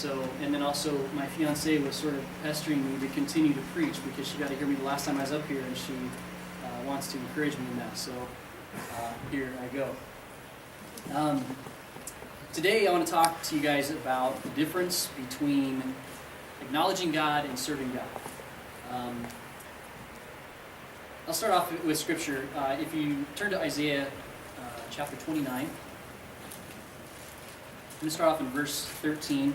so, and then also my fiance was sort of pestering me to continue to preach because she got to hear me the last time I was up here, and she wants to encourage me in that. So here I go. Today I want to talk to you guys about the difference between acknowledging God and serving God. I'll start off with Scripture. If you turn to Isaiah chapter 29, I'm going to start off in verse 13.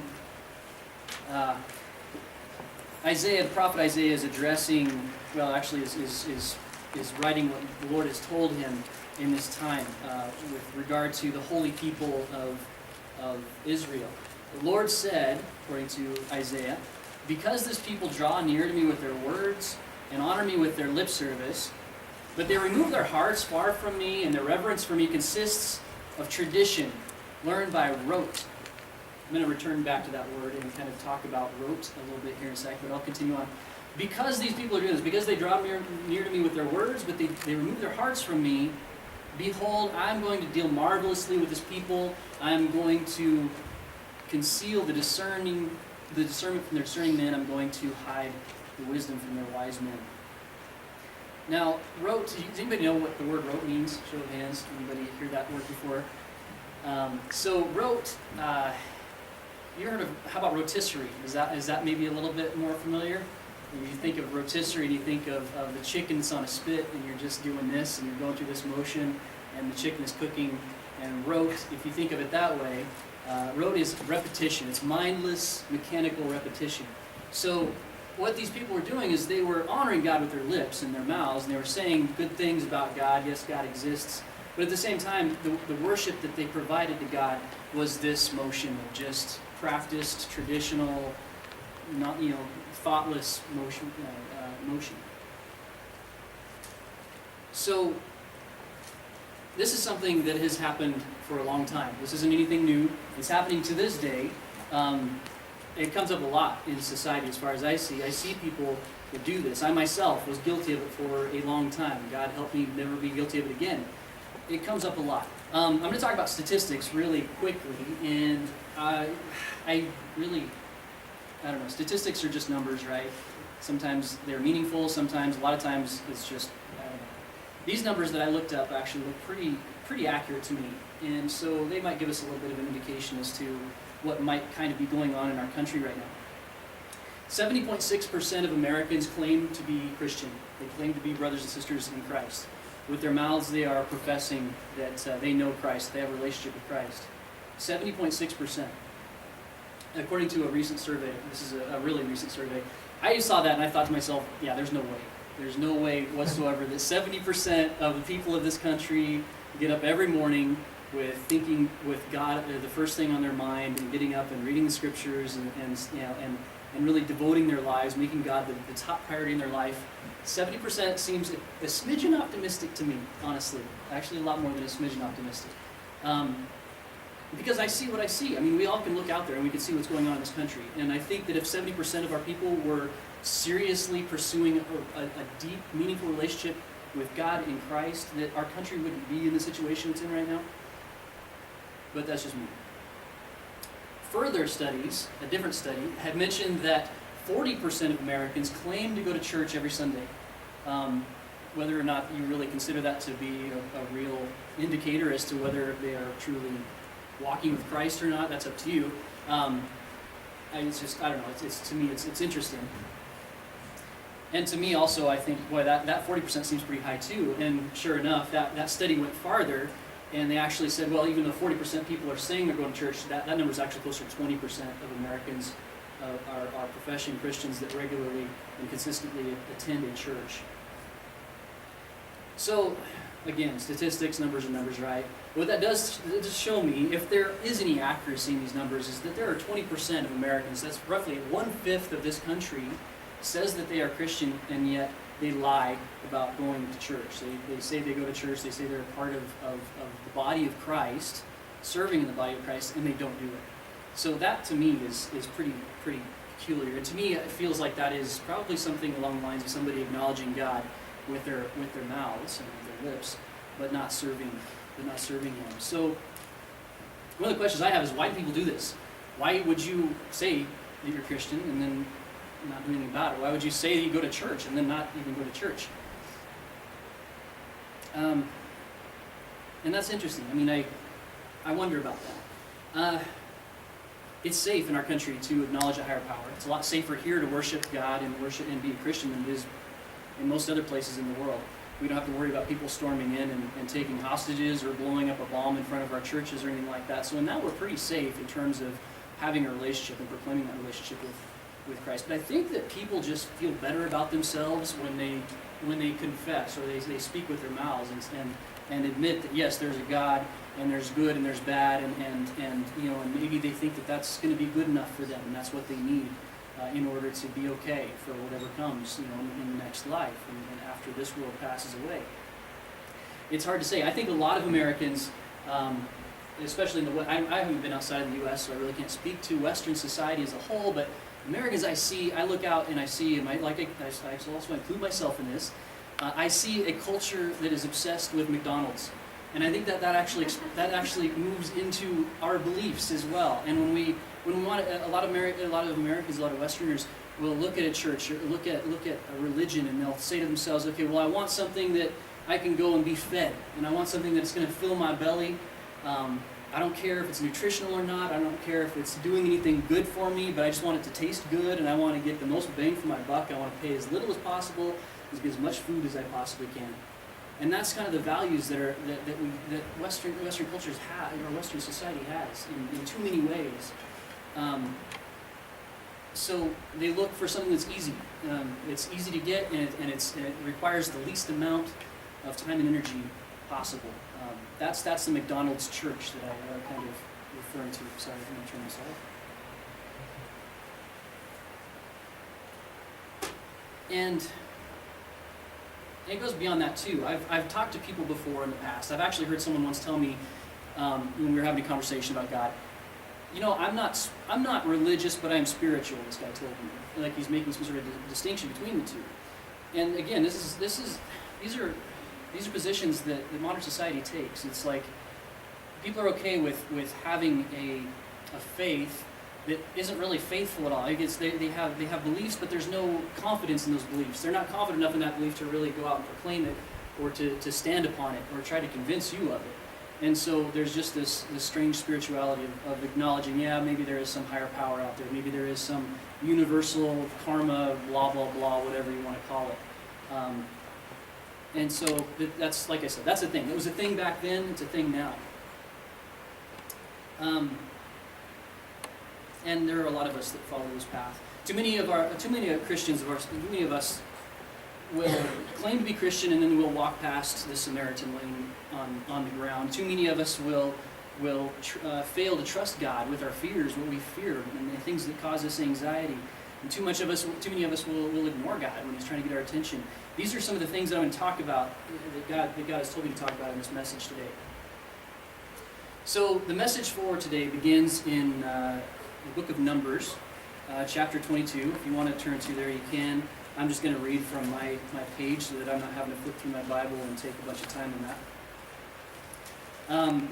Isaiah, the prophet Isaiah, is addressing, well, actually is writing what the Lord has told him in this time with regard to the holy people of Israel. The Lord said, according to Isaiah, "Because this people draw near to me with their words and honor me with their lip service, but they remove their hearts far from me, and their reverence for me consists of tradition learned by rote." I'm going to return back to that word and kind of talk about rote a little bit here in a second, but I'll continue on. Because these people are doing this, because they draw near to me with their words, but they remove their hearts from me, behold, I'm going to deal marvelously with this people. I'm going to conceal the discernment from their discerning men. I'm going to hide the wisdom from their wise men. Now, rote, does anybody know what the word rote means? Show of hands. Anybody hear that word before? So rote, you heard of, how about rotisserie? Is that maybe a little bit more familiar? When you think of rotisserie, and you think of the chicken that's on a spit, and you're just doing this, and you're going through this motion, and the chicken is cooking. And rote, if you think of it that way, rote is repetition. It's mindless, mechanical repetition. So what these people were doing is they were honoring God with their lips and their mouths, and they were saying good things about God. Yes, God exists. But at the same time, the worship that they provided to God was this motion of just practiced, traditional, not thoughtless motion. So this is something that has happened for a long time. This isn't anything new. It's happening to this day. It comes up a lot in society as far as I see. I see people that do this. I myself was guilty of it for a long time. God help me never be guilty of it again. It comes up a lot. I'm going to talk about statistics really quickly, and I don't know. Statistics are just numbers, right? Sometimes they're meaningful. Sometimes, a lot of times, it's just, I don't know. These numbers that I looked up actually look pretty accurate to me, and so they might give us a little bit of an indication as to what might kind of be going on in our country right now. 70.6% of Americans claim to be Christian. They claim to be brothers and sisters in Christ. With their mouths, they are professing that they know Christ, they have a relationship with Christ. 70.6%. According to a recent survey, this is a really recent survey, I just saw that and I thought to myself, yeah, there's no way. There's no way whatsoever that 70% of the people of this country get up every morning with thinking with God the first thing on their mind, and getting up and reading the scriptures and really devoting their lives, making God the top priority in their life. 70% seems a smidgen optimistic to me, honestly. Actually, a lot more than a smidgen optimistic. Because I see what I see. I mean, we all can look out there and we can see what's going on in this country. And I think that if 70% of our people were seriously pursuing a deep, meaningful relationship with God in Christ, that our country wouldn't be in the situation it's in right now. But that's just me. Further studies, a different study, had mentioned that 40% of Americans claim to go to church every Sunday. Whether or not you really consider that to be a real indicator as to whether they are truly walking with Christ or not, that's up to you. I don't know. To me, it's interesting. And to me also, I think, boy, that 40% seems pretty high too. And sure enough, that study went farther, and they actually said, well, even though 40% people are saying they're going to church, that number is actually closer to 20% of Americans are professing Christians that regularly and consistently attend a church. So, again, statistics, numbers are numbers, right? What that does show me, if there is any accuracy in these numbers, is that there are 20% of Americans, that's roughly 1/5 of this country, says that they are Christian, and yet they lie about going to church. They say they go to church, they say they're a part of the body of Christ, serving in the body of Christ, and they don't do it. So that, to me, is pretty peculiar. And to me, it feels like that is probably something along the lines of somebody acknowledging God with their mouths and with their lips, but not serving Him. So one of the questions I have is, why do people do this? why would you say that you're Christian and then not do anything about it? Why would you say that you go to church and then not even go to church? And that's interesting. I mean, I wonder about that. It's safe in our country to acknowledge a higher power. It's a lot safer here to worship God and worship and be a Christian than it is in most other places in the world. We don't have to worry about people storming in and taking hostages or blowing up a bomb in front of our churches or anything like that. So in that, we're pretty safe in terms of having a relationship and proclaiming that relationship with Christ. But I think that people just feel better about themselves when they confess or they speak with their mouths and admit that yes, there's a God and there's good and there's bad and maybe they think that that's going to be good enough for them and that's what they need in order to be okay for whatever comes in the next life and after this world passes away. It's hard to say. I think a lot of Americans, especially in the West, I haven't been outside of the U.S., so I really can't speak to Western society as a whole, but Americans I look out and I see, and I also include myself in this, I see a culture that is obsessed with McDonald's. And I think that actually moves into our beliefs as well. And when we want a lot of Americans, a lot of Westerners will look at a church or look at a religion and they'll say to themselves, okay, well I want something that I can go and be fed, and I want something that's going to fill my belly. I don't care if it's nutritional or not. I don't care if it's doing anything good for me, but I just want it to taste good, and I want to get the most bang for my buck. I want to pay as little as possible, get as much food as I possibly can. And that's kind of the values that Western cultures have, or Western society has, in too many ways. So they look for something that's easy. It's easy to get, and it requires the least amount of time and energy possible. That's the McDonald's church that I'm kind of referring to. Sorry, I'm going to turn this off. And it goes beyond that too. I've talked to people before in the past. I've actually heard someone once tell me when we were having a conversation about God, I'm not religious, but I'm spiritual. This guy told me, like he's making some sort of distinction between the two. And again, these are positions that modern society takes. It's like people are okay with having a faith that isn't really faithful at all. I guess they have beliefs, but there's no confidence in those beliefs. They're not confident enough in that belief to really go out and proclaim it, or to stand upon it, or try to convince you of it. And so there's just this strange spirituality of acknowledging, yeah, maybe there is some higher power out there. Maybe there is some universal karma, blah, blah, blah, whatever you want to call it. And so that's, like I said, that's a thing. It was a thing back then, it's a thing now. And there are a lot of us that follow this path. Too many Christians, too many of us will claim to be Christian and then we'll walk past the Samaritan lane on the ground. Too many of us will fail to trust God with our fears, what we fear, and the things that cause us anxiety. And too many of us will ignore God when He's trying to get our attention. These are some of the things that I'm going to talk about that God has told me to talk about in this message today. So the message for today begins in the book of Numbers, chapter 22. If you want to turn to there, you can. I'm just going to read from my page so that I'm not having to flip through my Bible and take a bunch of time on that.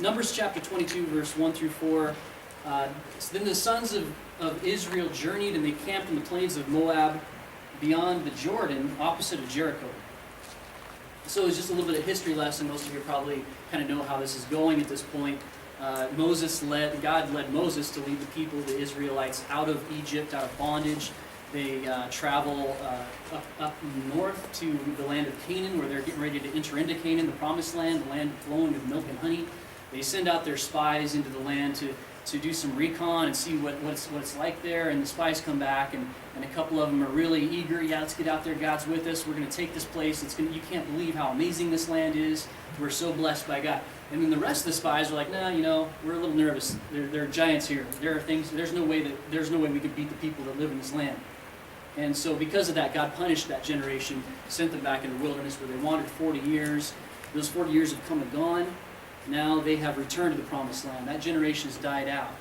Numbers chapter 22, verse 1 through 4. So then the sons of Israel journeyed, and they camped in the plains of Moab beyond the Jordan, opposite of Jericho. So it's just a little bit of history lesson. Most of you probably kind of know how this is going at this point. God led Moses to lead the people, the Israelites, out of Egypt, out of bondage. They travel up north to the land of Canaan, where they're getting ready to enter into Canaan, the promised land, the land flowing with milk and honey. They send out their spies into the land to do some recon and see what it's like there, and the spies come back, and a couple of them are really eager. Yeah, let's get out there. God's with us. We're going to take this place. You can't believe how amazing this land is. We're so blessed by God. And then the rest of the spies are like, nah, we're a little nervous. There are giants here. There are things. There's no way we could beat the people that live in this land. And so because of that, God punished that generation, sent them back in the wilderness where they wandered 40 years. Those 40 years have come and gone. Now they have returned to the promised land. That generation has died out.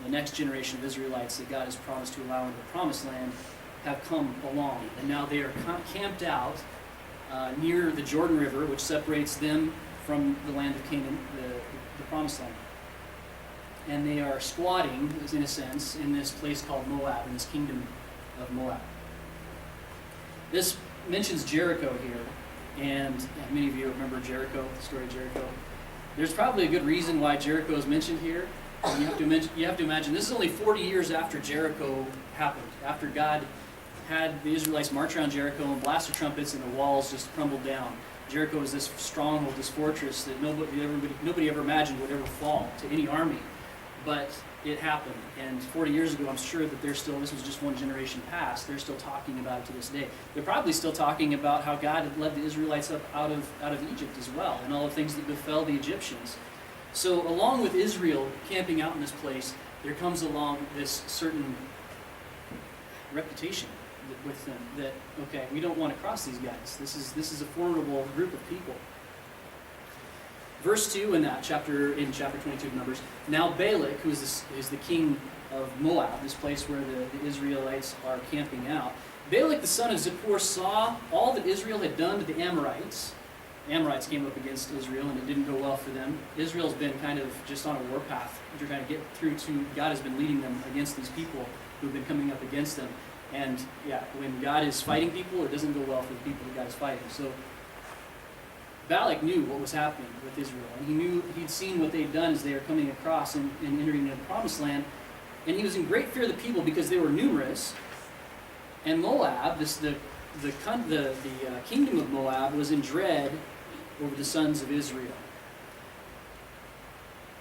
The next generation of Israelites that God has promised to allow into the promised land have come along. And now they are camped out near the Jordan River, which separates them from the land of Canaan, the promised land. and they are squatting, in a sense, in this place called Moab, in this kingdom of Moab. This mentions Jericho here, and many of you remember Jericho, the story of Jericho. There's probably a good reason why Jericho is mentioned here. You have to imagine this is only 40 years after Jericho happened, after God had the Israelites march around Jericho and blast the trumpets and the walls just crumbled down. Jericho was this stronghold, this fortress that nobody ever imagined would ever fall to any army. But it happened. And 40 years ago, I'm sure that this was just one generation past, they're still talking about it to this day. They're probably still talking about how God had led the Israelites up out of Egypt as well, and all the things that befell the Egyptians. So along with Israel camping out in this place, there comes along this certain reputation with them that, okay, we don't want to cross these guys. This is a formidable group of people. Verse 2 in chapter 22 of Numbers. Now Balak, who is the king of Moab, this place where the Israelites are camping out. Balak the son of Zippor saw all that Israel had done to the Amorites. The Amorites came up against Israel, and it didn't go well for them. Israel's been kind of just on a warpath. They're trying to get through to, God has been leading them against these people who've been coming up against them. And yeah, when God is fighting people, it doesn't go well for the people that God is fighting. So Balak knew what was happening with Israel, and he'd seen what they'd done as they were coming across and entering into the promised land, and he was in great fear of the people because they were numerous. And Moab, the kingdom of Moab, was in dread over the sons of Israel.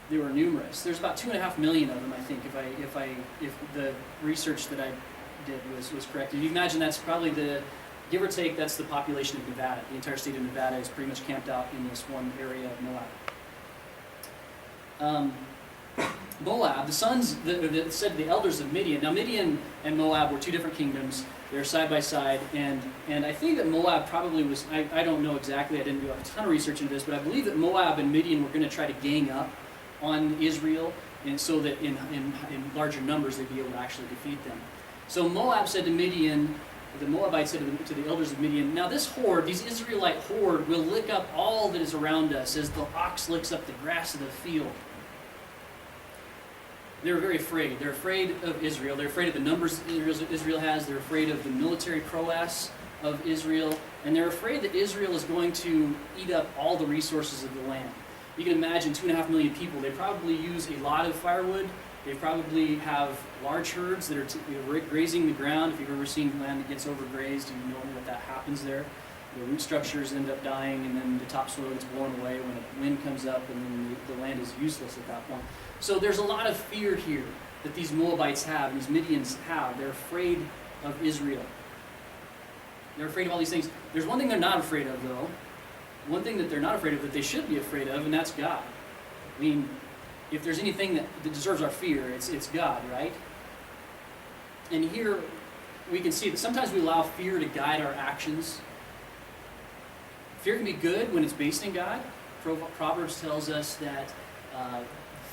They were numerous. There's about 2.5 million of them, I think, if the research that I did was correct. And you imagine that's probably give or take, that's the population of Nevada. The entire state of Nevada is pretty much camped out in this one area of Moab. Moab, the elders of Midian. Now Midian and Moab were two different kingdoms. They're side by side, and I think that Moab probably was, I don't know exactly, I didn't do a ton of research into this, but I believe that Moab and Midian were going to try to gang up on Israel, and so that in larger numbers they'd be able to actually defeat them. So Moab said to Midian, the Moabites said to the elders of Midian, now this horde, these Israelite horde, will lick up all that is around us as the ox licks up the grass of the field. They were very afraid. They're afraid of Israel. They're afraid of the numbers Israel has. They're afraid of the military prowess of Israel. And they're afraid that Israel is going to eat up all the resources of the land. You can imagine 2.5 million people. They probably use a lot of firewood. They probably have large herds that are grazing the ground. If you've ever seen land that gets overgrazed, you know what that happens there. The root structures end up dying, and then the topsoil gets blown away when a wind comes up, and then the land is useless at that point. So there's a lot of fear here that these Moabites have, these Midians have. They're afraid of Israel. They're afraid of all these things. There's one thing they're not afraid of, though. One thing that they're not afraid of that they should be afraid of, and that's God. I mean, if there's anything that deserves our fear, it's God, right? And here we can see that sometimes we allow fear to guide our actions. Fear can be good when it's based in God. Proverbs tells us that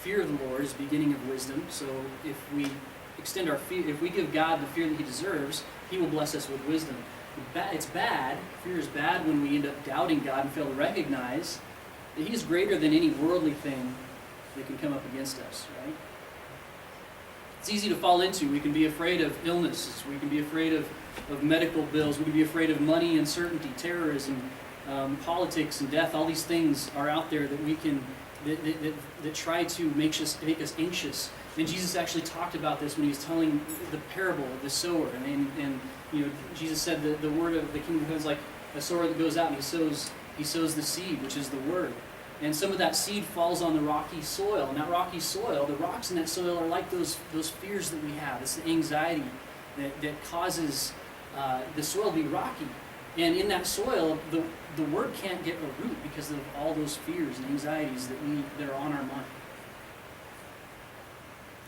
fear of the Lord is the beginning of wisdom. So if we extend our fear, if we give God the fear that He deserves, He will bless us with wisdom. It's bad. Fear is bad when we end up doubting God and fail to recognize that He is greater than any worldly thing that can come up against us, right? It's easy to fall into. We can be afraid of illnesses. We can be afraid of medical bills. We can be afraid of money, uncertainty, terrorism, politics, and death. All these things are out there that we can that try to make us anxious. And Jesus actually talked about this when He was telling the parable of the sower. And you know, Jesus said that the word of the kingdom of heaven is like a sower that goes out and he sows the seed, which is the word. And some of that seed falls on the rocky soil. And that rocky soil, the rocks in that soil are like those fears that we have. It's the anxiety that causes the soil to be rocky. And in that soil, the word can't get a root because of all those fears and anxieties that are on our mind.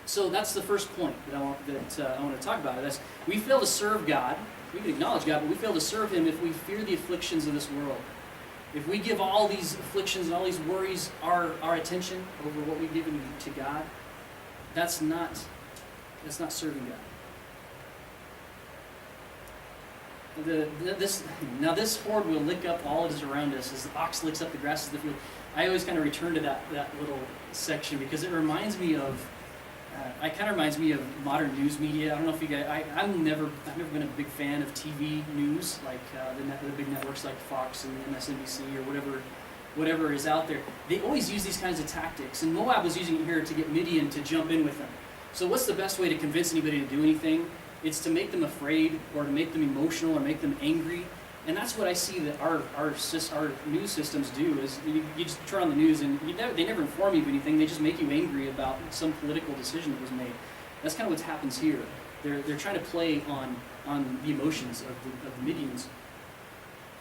So that's the first point that I want to talk about. That's we fail to serve God. We can acknowledge God, but we fail to serve Him if we fear the afflictions of this world. If we give all these afflictions and all these worries our attention over what we give to God, that's not serving God. This horde will lick up all that is around us as the ox licks up the grasses of the field. I always kind of return to that little section because it reminds me of it kind of reminds me of modern news media. I don't know if you guys, I've never been a big fan of TV news, like the big networks like Fox and MSNBC or whatever is out there. They always use these kinds of tactics, and Moab was using it here to get Midian to jump in with them. So what's the best way to convince anybody to do anything? It's to make them afraid, or to make them emotional, or make them angry. And that's what I see that our news systems do, is you just turn on the news and they never inform you of anything. They just make you angry about some political decision that was made. That's kind of what happens here. They're trying to play on the emotions of the Midians.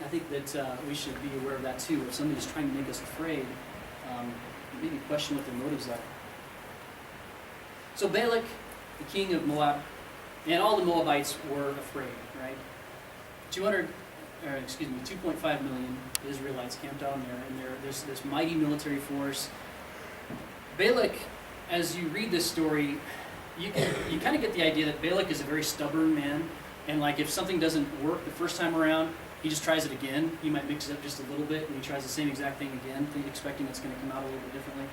I think that we should be aware of that too. If somebody's trying to make us afraid, maybe question what their motives are. So Balak, the king of Moab, and all the Moabites were afraid, right? 2.5 million Israelites camped out there, and there's this mighty military force. Balak, as you read this story, you kind of get the idea that Balak is a very stubborn man, and like if something doesn't work the first time around, he just tries it again. He might mix it up just a little bit, and he tries the same exact thing again, expecting it's going to come out a little bit differently.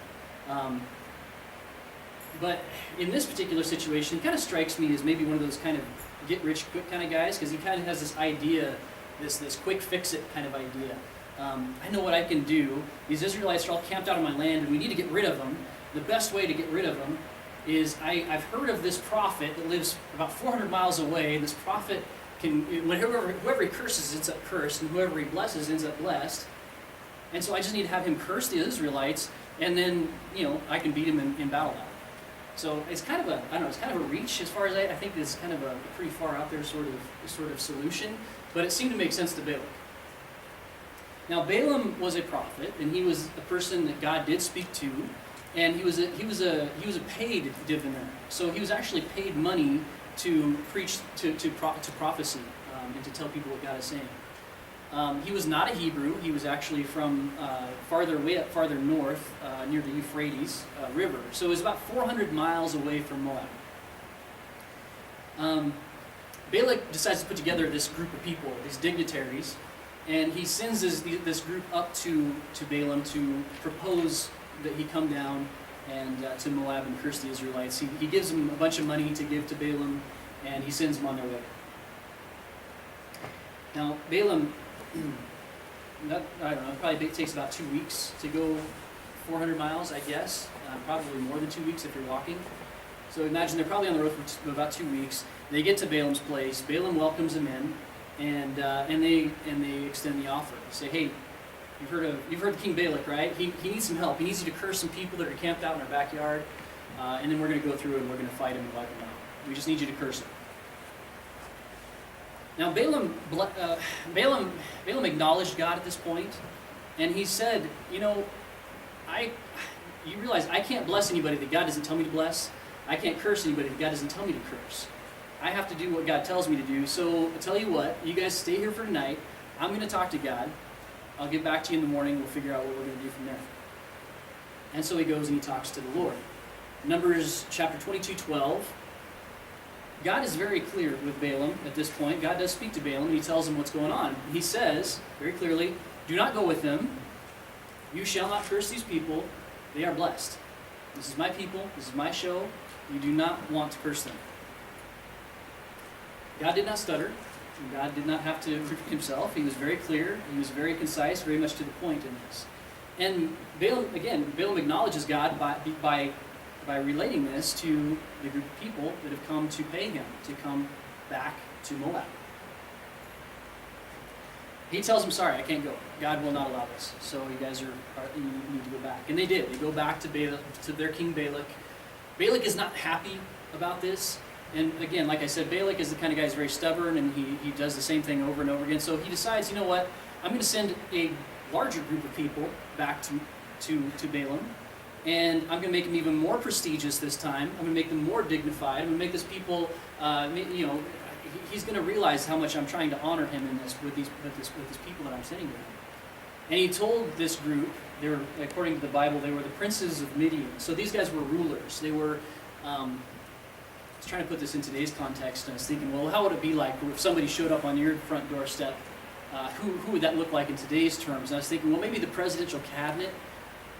But in this particular situation, he kind of strikes me as maybe one of those kind of get-rich-quick kind of guys, because he kind of has this idea, this quick fix-it kind of idea. I know what I can do. These Israelites are all camped out on my land, and we need to get rid of them. The best way to get rid of them is I've heard of this prophet that lives about 400 miles away, and this prophet can, whoever he curses ends up cursed, and whoever he blesses ends up blessed. And so I just need to have him curse the Israelites, and then, I can beat him in battle now. So it's kind of it's kind of a reach as far as I think it's kind of a pretty far out there sort of solution, but it seemed to make sense to Balak. Now Balaam was a prophet, and he was a person that God did speak to, and he was a paid diviner. So he was actually paid money to preach to prophecy and to tell people what God is saying. He was not a Hebrew. He was actually from way up farther north, near the Euphrates River. So it was about 400 miles away from Moab. Balak decides to put together this group of people, these dignitaries, and he sends this group up to Balaam to propose that he come down and to Moab and curse the Israelites. He gives them a bunch of money to give to Balaam, and he sends them on their way. Now Balaam, I don't know, it probably takes about 2 weeks to go 400 miles, I guess. Probably more than 2 weeks if you're walking. So imagine they're probably on the road for about 2 weeks. They get to Balaam's place. Balaam welcomes them in, and they extend the offer. They say, hey, you've heard King Balak, right? He needs some help. He needs you to curse some people that are camped out in our backyard, and then we're going to go through and we're going to fight him and wipe him out. We just need you to curse him. Now Balaam acknowledged God at this point, and he said, you realize I can't bless anybody that God doesn't tell me to bless. I can't curse anybody that God doesn't tell me to curse. I have to do what God tells me to do. So I'll tell you what, you guys stay here for tonight. I'm going to talk to God. I'll get back to you in the morning. We'll figure out what we're going to do from there. And so he goes and he talks to the Lord. Numbers chapter 22:12. God is very clear with Balaam at this point. God does speak to Balaam, and he tells him what's going on. He says very clearly, do not go with them. You shall not curse these people. They are blessed. This is my people. This is my show. You do not want to curse them. God did not stutter. God did not have to contradict himself. He was very clear. He was very concise, very much to the point in this. And Balaam acknowledges God by relating this to the group of people that have come to pay him, to come back to Moab. He tells them, sorry, I can't go. God will not allow this. So you guys you need to go back. And they did. They go back to their king Balak. Balak is not happy about this. And again, like I said, Balak is the kind of guy who's very stubborn, and he does the same thing over and over again. So he decides, you know what, I'm going to send a larger group of people back to Balaam. And I'm going to make them even more prestigious this time. I'm going to make them more dignified. I'm going to make this people, he's going to realize how much I'm trying to honor him in this with these people that I'm sending to him. And he told this group, they were, according to the Bible, they were the princes of Midian. So these guys were rulers. They were, I was trying to put this in today's context, and I was thinking, well, how would it be like if somebody showed up on your front doorstep? Who would that look like in today's terms? And I was thinking, well, maybe the presidential cabinet.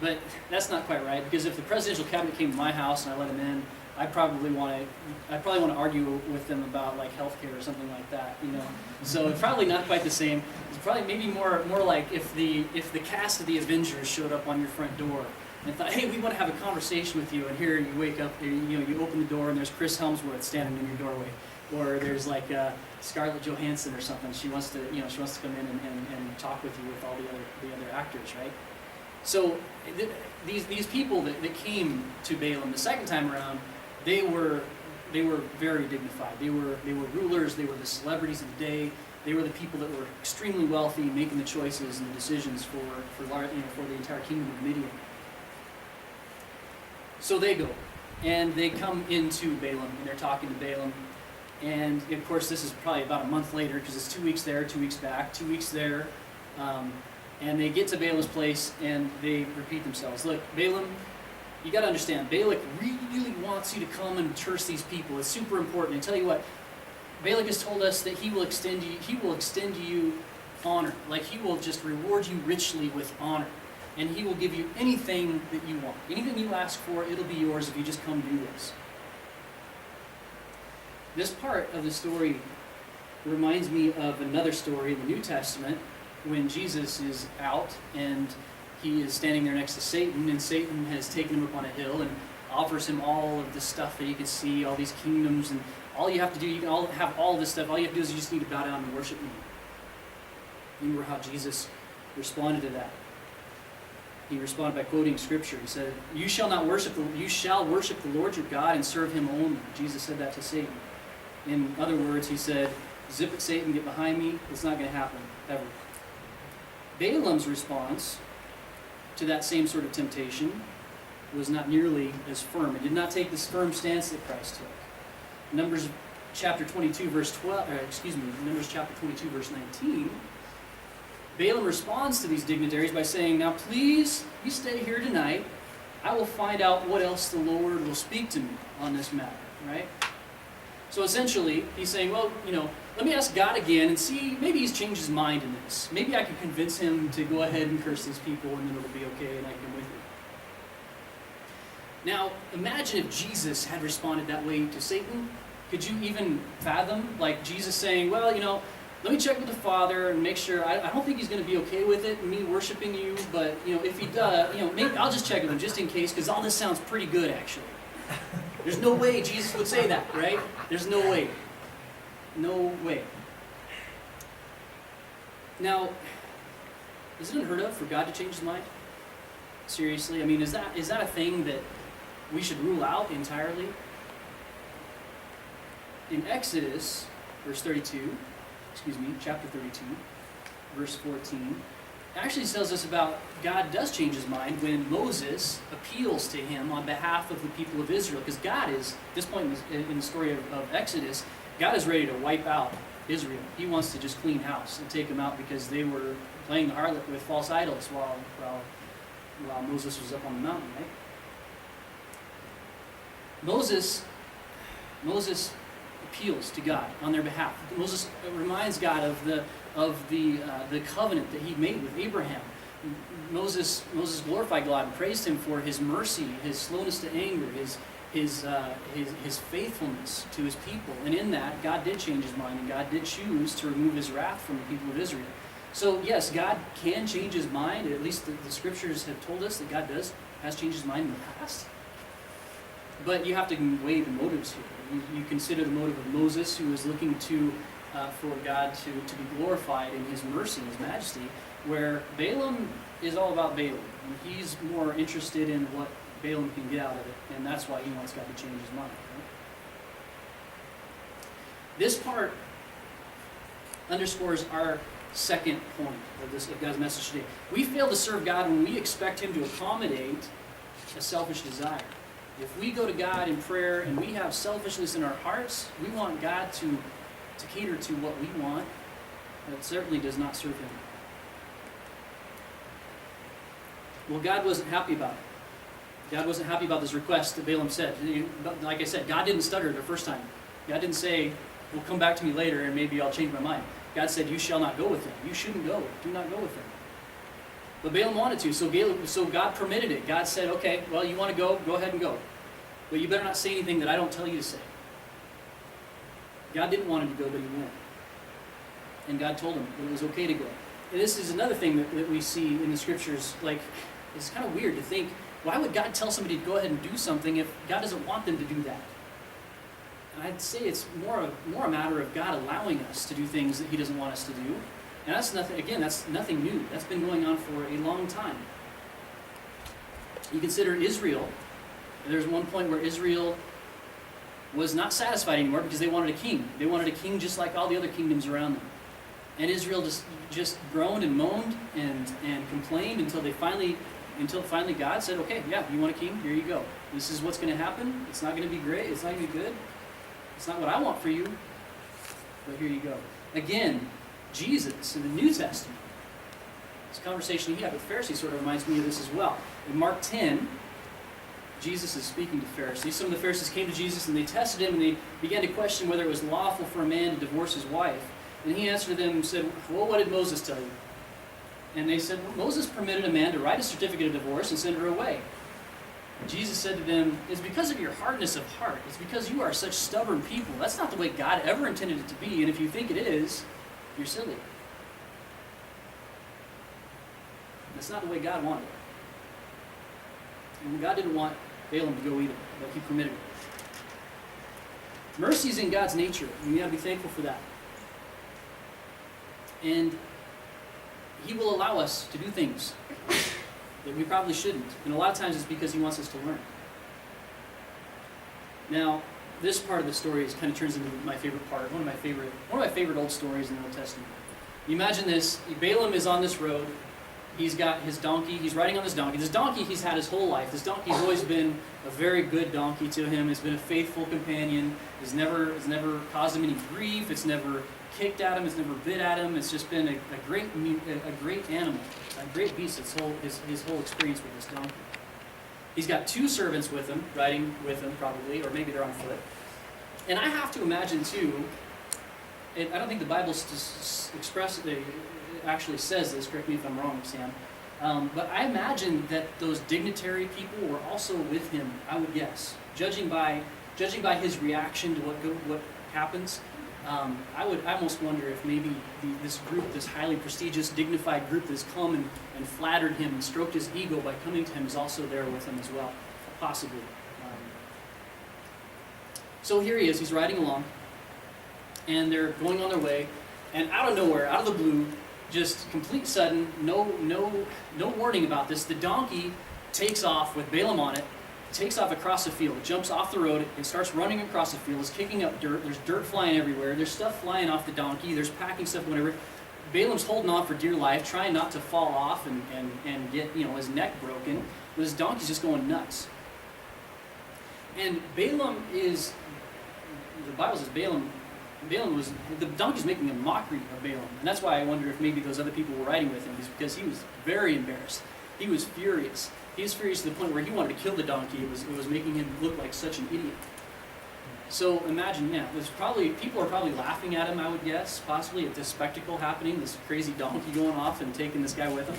But that's not quite right, because if the presidential cabinet came to my house and I let them in, I probably want to argue with them about like healthcare or something like that, you know. So it's probably not quite the same. It's probably maybe more like if the cast of the Avengers showed up on your front door and thought, hey, we want to have a conversation with you, and here you wake up, you open the door and there's Chris Helmsworth standing in your doorway, or there's like Scarlett Johansson or something. She wants to come in and talk with you with all the other actors, right? So these people that came to Balaam the second time around, they were very dignified. They were rulers. They were the celebrities of the day. They were the people that were extremely wealthy, making the choices and the decisions for the entire kingdom of Midian. So they go, and they come into Balaam, and they're talking to Balaam. And of course, this is probably about a month later, because it's 2 weeks there, 2 weeks back, 2 weeks there. And they get to Balaam's place, and they repeat themselves. Look, Balaam, you got to understand, Balak really wants you to come and curse these people. It's super important. And tell you what, Balak has told us that he will extend to you honor. Like, he will just reward you richly with honor. And he will give you anything that you want. Anything you ask for, it'll be yours if you just come do this. This part of the story reminds me of another story in the New Testament when Jesus is out and he is standing there next to Satan, and Satan has taken him up on a hill and offers him all of this stuff that he can see, all these kingdoms, and all you have to do, you can all have all this stuff, all you have to do is you just need to bow down and worship me. Remember how Jesus responded to that. He responded by quoting scripture. He said, you shall worship the Lord your God and serve him only. Jesus said that to Satan. In other words, he said, zip it, Satan, get behind me. It's not going to happen, ever. Balaam's response to that same sort of temptation was not nearly as firm. It did not take this firm stance that Christ took. Numbers chapter 22, verse 19, Balaam responds to these dignitaries by saying, now please, you stay here tonight. I will find out what else the Lord will speak to me on this matter, right? So essentially, he's saying, well, let me ask God again and see, maybe he's changed his mind in this. Maybe I can convince him to go ahead and curse these people, and then it'll be okay and I can with you. Now, imagine if Jesus had responded that way to Satan. Could you even fathom, like Jesus saying, well, let me check with the Father and make sure, I don't think he's going to be okay with it, me worshiping you, but, if he does, maybe I'll just check with him just in case, because all this sounds pretty good, actually. There's no way Jesus would say that, right? There's no way. No way. Now, is it unheard of for God to change his mind? Seriously? I mean, is that a thing that we should rule out entirely? In Exodus, chapter 32, verse 14, actually tells us about God does change his mind when Moses appeals to him on behalf of the people of Israel. Because God is, at this point in the story of Exodus, God is ready to wipe out Israel. He wants to just clean house and take them out because they were playing the harlot with false idols while Moses was up on the mountain, right? Moses appeals to God on their behalf. Moses reminds God of the covenant that he made with Abraham. Moses glorified God and praised him for his mercy, his slowness to anger, his faithfulness to his people. And in that, God did change his mind, and God did choose to remove his wrath from the people of Israel. So yes, God can change his mind. At least the scriptures have told us that God has changed his mind in the past. But you have to weigh the motives here. You consider the motive of Moses, who was looking for God to be glorified in his mercy and his majesty, where Balaam is all about Balaam. And he's more interested in what Balaam can get out of it, and that's why he wants God to change his mind. Right? This part underscores our second point of God's message today. We fail to serve God when we expect him to accommodate a selfish desire. If we go to God in prayer and we have selfishness in our hearts, we want God to cater to what we want, that certainly does not serve him. Well, God wasn't happy about it. God wasn't happy about this request that Balaam said. Like I said, God didn't stutter the first time. God didn't say, well, come back to me later and maybe I'll change my mind. God said, you shall not go with him. You shouldn't go. Do not go with him. But Balaam wanted to, so God permitted it. God said, okay, well, you want to go ahead and go. but you better not say anything that I don't tell you to say. God didn't want him to go, but he went. And God told him that it was okay to go. And this is another thing that we see in the scriptures. Like, it's kind of weird to think, why would God tell somebody to go ahead and do something if God doesn't want them to do that? And I'd say it's more a matter of God allowing us to do things that he doesn't want us to do. And that's nothing new. That's been going on for a long time. You consider Israel. There's one point where Israel was not satisfied anymore because they wanted a king. They wanted a king just like all the other kingdoms around them. And Israel just groaned and moaned and complained until finally God said, okay, yeah, you want a king? Here you go. This is what's going to happen. It's not going to be great. It's not going to be good. It's not what I want for you. But here you go. Again, Jesus in the New Testament, this conversation he had with Pharisees sort of reminds me of this as well. In Mark 10, Jesus is speaking to Pharisees. Some of the Pharisees came to Jesus and they tested him and they began to question whether it was lawful for a man to divorce his wife. And he answered them and said, well, what did Moses tell you? And they said, well, Moses permitted a man to write a certificate of divorce and send her away. And Jesus said to them, it's because of your hardness of heart. It's because you are such stubborn people. That's not the way God ever intended it to be. And if you think it is, you're silly. That's not the way God wanted it. And God didn't want Balaam to go either, but he permitted it. Mercy is in God's nature, and we got to be thankful for that. And he will allow us to do things that we probably shouldn't. And a lot of times it's because he wants us to learn. Now, this part of the story kind of turns into my favorite part, one of my favorite old stories in the Old Testament. You imagine this, Balaam is on this road, he's got his donkey, he's riding on this donkey. This donkey he's had his whole life. This donkey's always been a very good donkey to him. It's been a faithful companion. It's never caused him any grief. It's never kicked at him. It's never bit at him. It's just been a great animal, a great beast. His whole experience with this donkey. He's got two servants with him, riding with him probably, or maybe they're on foot. And I have to imagine too. I don't think the Bible actually says this. Correct me if I'm wrong, Sam. But I imagine that those dignitary people were also with him. I would guess, judging by his reaction to what happens. I almost wonder if maybe this group, this highly prestigious, dignified group that's come and flattered him and stroked his ego by coming to him is also there with him as well, possibly. So here he is. He's riding along, and they're going on their way, and out of nowhere, out of the blue, just complete sudden, no warning about this, the donkey takes off with Balaam on it, takes off across the field, jumps off the road and starts running across the field. It's kicking up dirt. There's dirt flying everywhere. There's stuff flying off the donkey. There's packing stuff, whatever. Balaam's holding on for dear life, trying not to fall off and get his neck broken. But his donkey's just going nuts. And Balaam is, the Bible says the donkey's making a mockery of Balaam. And that's why I wonder if maybe those other people were riding with him, because he was very embarrassed. He was furious. He was furious to the point where he wanted to kill the donkey. It was making him look like such an idiot. So imagine, people are probably laughing at him, I would guess, possibly at this spectacle happening, this crazy donkey going off and taking this guy with him.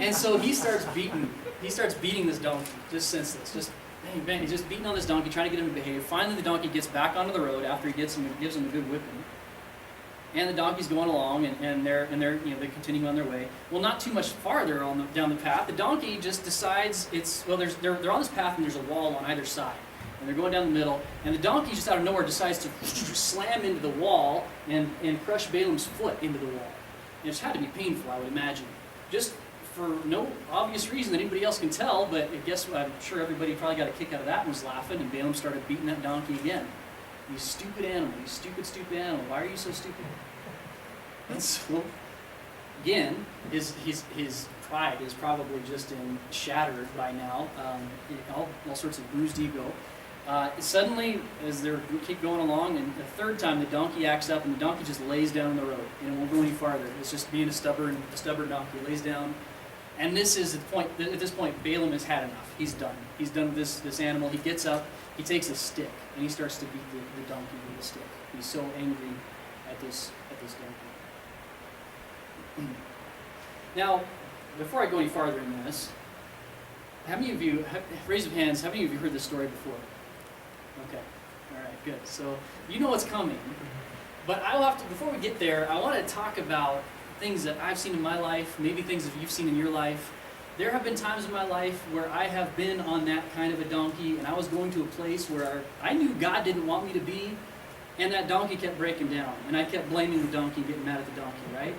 And so he starts beating this donkey, just senseless, just bang, bang. He's just beating on this donkey, trying to get him to behave. Finally, the donkey gets back onto the road after he gives him a good whipping. And the donkey's going along, and they're they continue on their way. Well, not too much farther down the path, the donkey just decides they're on this path and there's a wall on either side, and they're going down the middle, and the donkey just out of nowhere decides to slam into the wall and crush Balaam's foot into the wall. And it's had to be painful, I would imagine, just for no obvious reason that anybody else can tell. But I guess I'm sure everybody probably got a kick out of that and was laughing. And Balaam started beating that donkey again. You stupid animal, you stupid animal, why are you so stupid? And so, again, his pride is probably just shattered by now, all sorts of bruised ego. Suddenly, as they keep going along, and the third time the donkey acts up, and the donkey just lays down on the road, and it won't go any farther. It's just being a stubborn donkey, lays down. And this is the point. At this point, Balaam has had enough. He's done. He's done with this animal. He gets up, he takes a stick, and he starts to beat the donkey with a stick. He's so angry at this donkey. Now, before I go any farther in this, How many of you, raise your hands, how many of you heard this story before? Okay, all right, good. So you know what's coming. But I'll have to, before we get there, I want to talk about things that I've seen in my life, maybe things that you've seen in your life. There have been times in my life where I have been on that kind of a donkey, and I was going to a place where I knew God didn't want me to be, and that donkey kept breaking down, and I kept blaming the donkey and getting mad at the donkey, right?